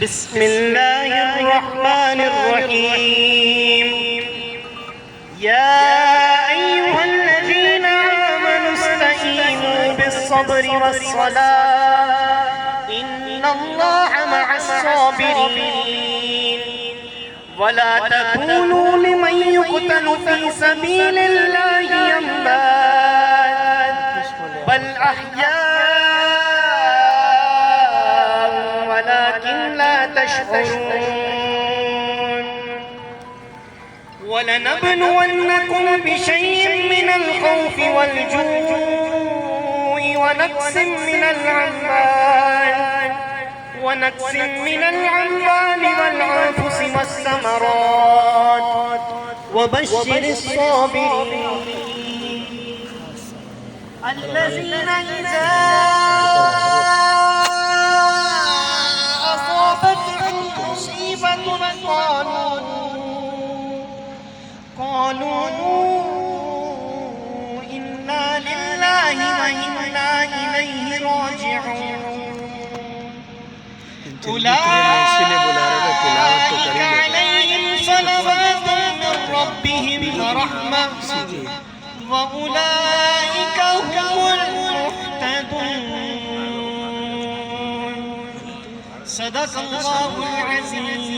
بسم الله الرحمن الرحيم. يا أيها الذين آمنوا استعينوا بالصبر والصلاة إن الله مع الصابرين. ولا تكونوا لمن يقتل في سبيل الله أموات بل أحياء ولكن لا تشعرون. ولنبلونكم بشيء من الخوف والجوع ونقص من الأموال والأنفس والثمرات وبشر الصابرين الذين إذا أصابتهم مصيبة قالوا إنا لله وإنا إليه راجعون. أولئك عليهم صلوات من ربهم ورحمة وأولئك هم المهتدون. صدق الله العظيم.